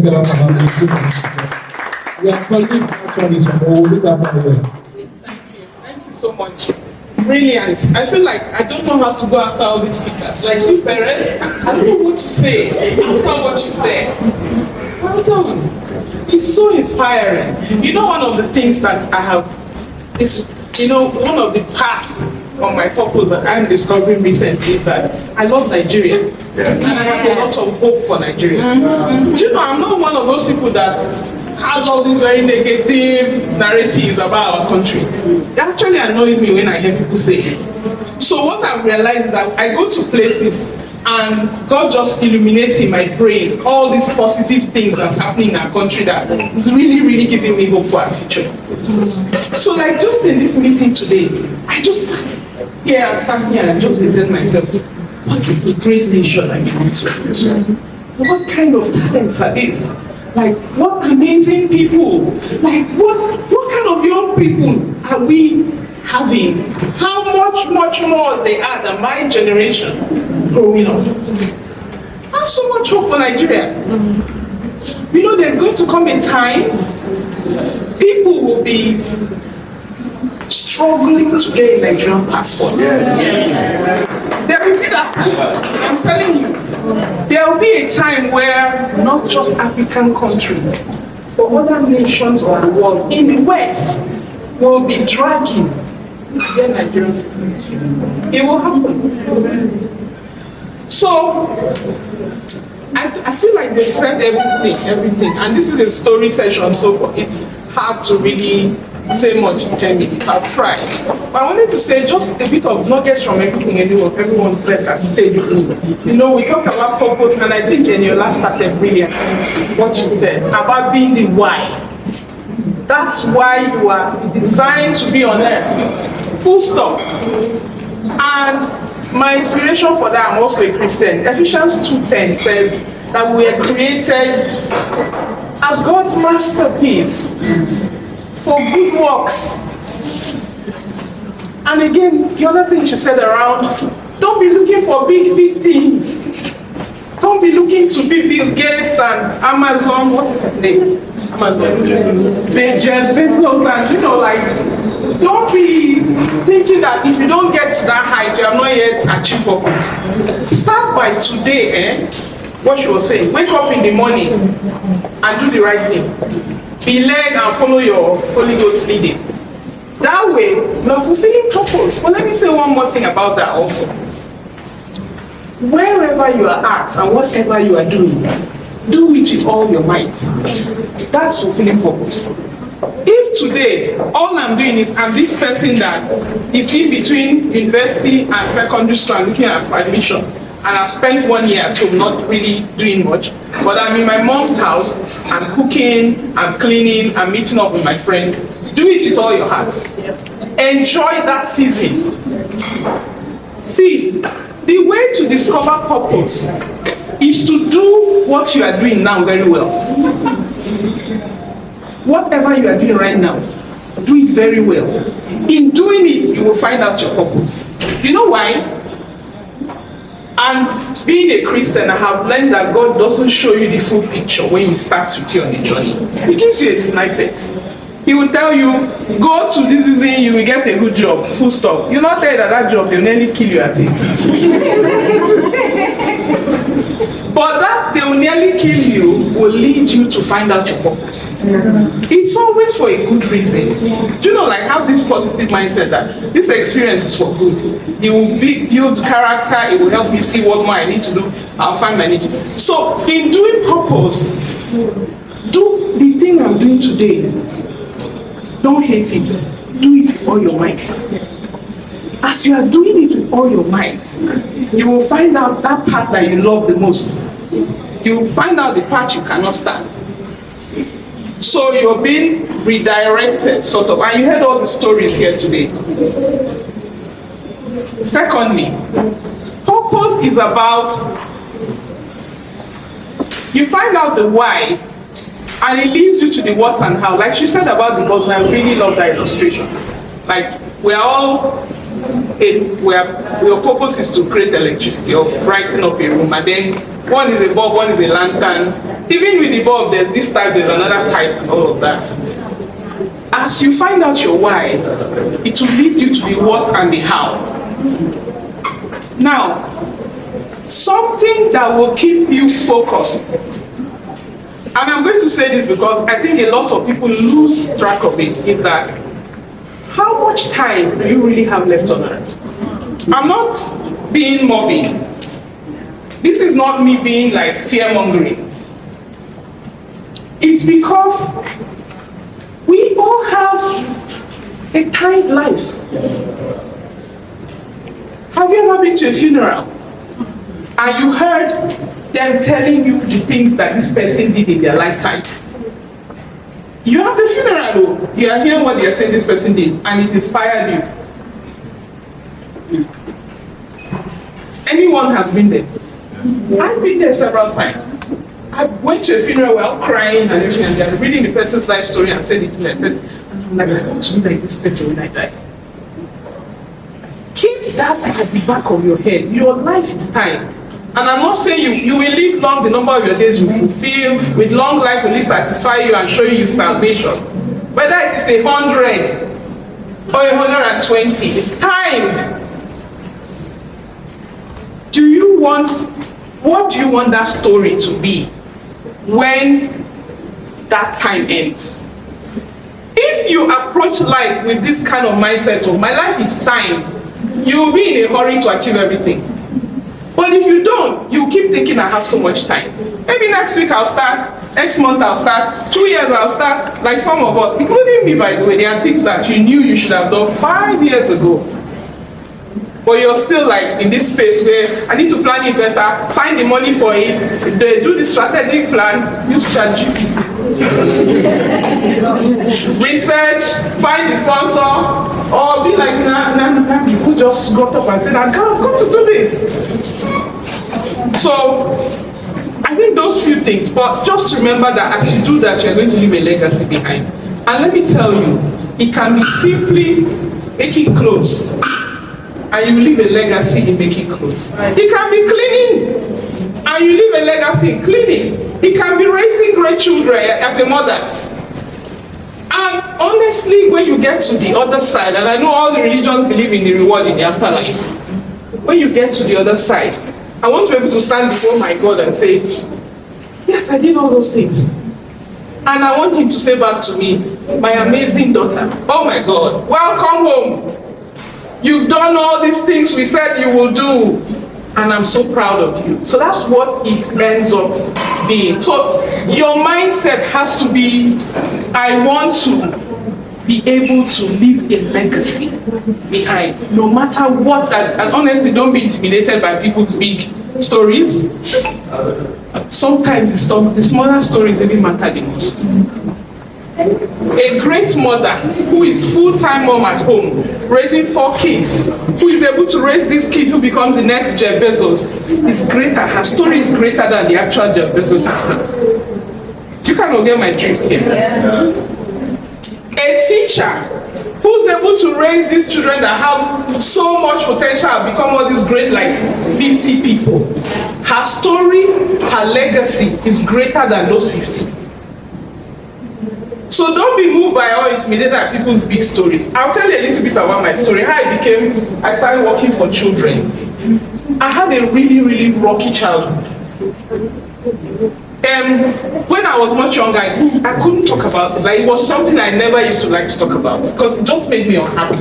We are calling actually some old Thank you so much. Brilliant. I feel like I don't know how to go after all these speakers. Like you, Perez, I don't know what to say after what you said. Well done. It's so inspiring. You know, one of the things that I have is, one of the paths on my purpose that I'm discovering recently is that I love Nigeria. And I have a lot of hope for Nigeria. Do you know, I'm not one of those people that has all these very negative narratives about our country. It actually annoys me when I hear people say it. So what I've realized is that I go to places and God just illuminates in my brain all these positive things that's happening in our country that is really, really giving me hope for our future. So like just in this meeting today, I just sat here and just within myself, what a great nation I belong to. What kind of talents are these? Like, what amazing people! Like, what kind of young people are we having? How much more they are than my generation growing up. I have so much hope for Nigeria. You know, there's going to come a time people will be struggling to get a Nigerian passport. Yes. There will be that time. I'm telling you. There will be a time where not just African countries, but other nations of the world in the West will be dragging their Nigerian citizenship. It will happen. So, I feel like they've said everything. And this is a story session, so it's hard to really say much in 10 minutes. I'll try. But I wanted to say just a bit of nuggets from everyone said that stayed with me. You know, we talked about purpose, and I think Eniola started brilliant what she said about being the why. That's why you are designed to be on earth. Full stop. And my inspiration for that, I'm also a Christian. Ephesians 2:10 says that we are created as God's masterpiece for good works. And again, the other thing she said around, don't be looking for big things. Don't be looking to be Bill Gates and Amazon, what is his name? Amazon. Jeff Bezos, and don't be thinking that if you don't get to that height, you have not yet achieved purpose. Start by today, what she was saying, wake up in the morning and do the right thing. Be led and follow your Holy Ghost leading. That way, you are fulfilling purpose. But let me say one more thing about that also. Wherever you are at and whatever you are doing, do it with all your might. That's fulfilling purpose. If today, all I'm doing is I'm this person that is in between university and secondary school and looking at admission, and I've spent 1 year at home not really doing much, but I'm in my mom's house, I'm cooking, I'm cleaning, I'm meeting up with my friends. Do it with all your heart. Enjoy that season. See, the way to discover purpose is to do what you are doing now very well. Whatever you are doing right now, do it very well. In doing it, you will find out your purpose. You know why? And being a Christian, I have learned that God doesn't show you the full picture when He starts with you on the journey. He gives you a snippet. He will tell you, go to this season, you will get a good job, full stop. You're not there that job, they'll nearly kill you at it. But that they will nearly kill you will lead you to find out your purpose. It's always for a good reason. Do you know, like, have this positive mindset that this experience is for good. It will build character, it will help me see what more I need to do, I'll find my need. So in doing purpose, do the thing I'm doing today. Don't hate it. Do it with all your might. As you are doing it with all your might, you will find out that part that you love the most. You will find out the part you cannot stand. So you're being redirected, sort of. And you heard all the stories here today. Secondly, purpose is about, you find out the why, and it leads you to the what and how. Like she said about the button, I really love that illustration. Like, we're all your purpose is to create electricity or brighten up a room, and then one is a bulb, one is a lantern, Even with the bulb, there's this type, there's another type, and all of that. As you find out your why, it will lead you to the what and the how. Now, something that will keep you focused. And I'm going to say this because I think a lot of people lose track of it, is that how much time do you really have left on earth? I'm not being morbid. This is not me being like fear-mongering. It's because we all have a tight life. Have you ever been to a funeral and you heard them telling you the things that this person did in their lifetime? You are at a funeral, you are hearing what they are saying this person did, and it inspired you. Anyone has been there? I've been there several times. I went to a funeral while crying and everything, and they're reading the person's life story and said it to them. And I'm like, I want to be like this person when I die. Keep that at the back of your head. Your life is time. And I'm not saying you will live long, the number of your days will fulfill, with long life will satisfy you and show you salvation. Whether it is 100 or 120, it's time. What do you want that story to be when that time ends? If you approach life with this kind of mindset of my life is time, you will be in a hurry to achieve everything. But if you don't, you keep thinking I have so much time. Maybe next week I'll start, next month I'll start, 2 years I'll start, like some of us, including me by the way, there are things that you knew you should have done 5 years ago. But you're still like in this space where I need to plan it better, find the money for it, do the strategic plan, use ChatGPT. Research, find the sponsor, or be like Nami who just got up and said, I've got to do this. So I think those few things, but just remember that as you do that, you're going to leave a legacy behind. And let me tell you, it can be simply making clothes. And you leave a legacy in making clothes. It can be cleaning, and you leave a legacy in cleaning. It can be raising great children as a mother. And honestly, when you get to the other side, and I know all the religions believe in the reward in the afterlife, when you get to the other side, I want to be able to stand before my God and say, yes, I did all those things. And I want him to say back to me, my amazing daughter, oh my God, welcome home. You've done all these things we said you will do, and I'm so proud of you. So that's what it ends up being. So your mindset has to be, I want to be able to leave a legacy behind, no matter what that, and honestly, don't be intimidated by people's big stories. Sometimes the smaller stories even matter the most. A great mother who is full-time mom at home, raising 4 kids, who is able to raise this kid who becomes the next Jeff Bezos, is greater. Her story is greater than the actual Jeff Bezos herself. You cannot get my drift here. Yeah. A teacher who's able to raise these children that have so much potential and become all these great, like 50 people. Her story, her legacy is greater than those 50. So don't be moved by or intimidated by people's big stories. I'll tell you a little bit about my story. How I started working for children. I had a really, really rocky childhood. When I was much younger, I couldn't talk about it. Like, it was something I never used to like to talk about because it just made me unhappy.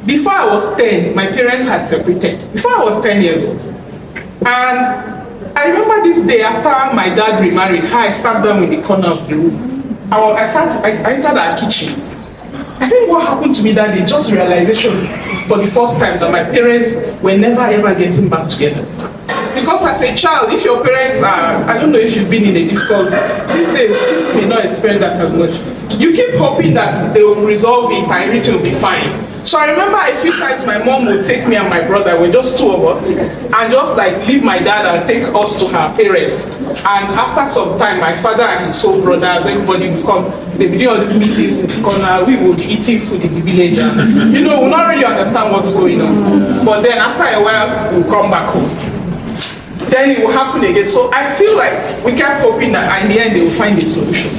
Before I was 10, my parents had separated. Before I was 10 years old. And I remember this day after my dad remarried, how I sat down in the corner of the room. I entered our kitchen. I think what happened to me that day, just realization for the first time that my parents were never ever getting back together. Because as a child, if your parents are, I don't know if you've been in a difficult, these days people may not experience that as much. You keep hoping that they will resolve it and everything will be fine. So I remember a few times my mom would take me and my brother, we're just 2 of us, and just like leave my dad and take us to her parents. And after some time, my father and his whole brothers, everybody would come, they would do all these meetings in the corner, we would be eating food in the village. And, we'll not really understand what's going on. But then after a while, we'll come back home. then it will happen again. So I feel like we kept hoping that in the end they will find a solution.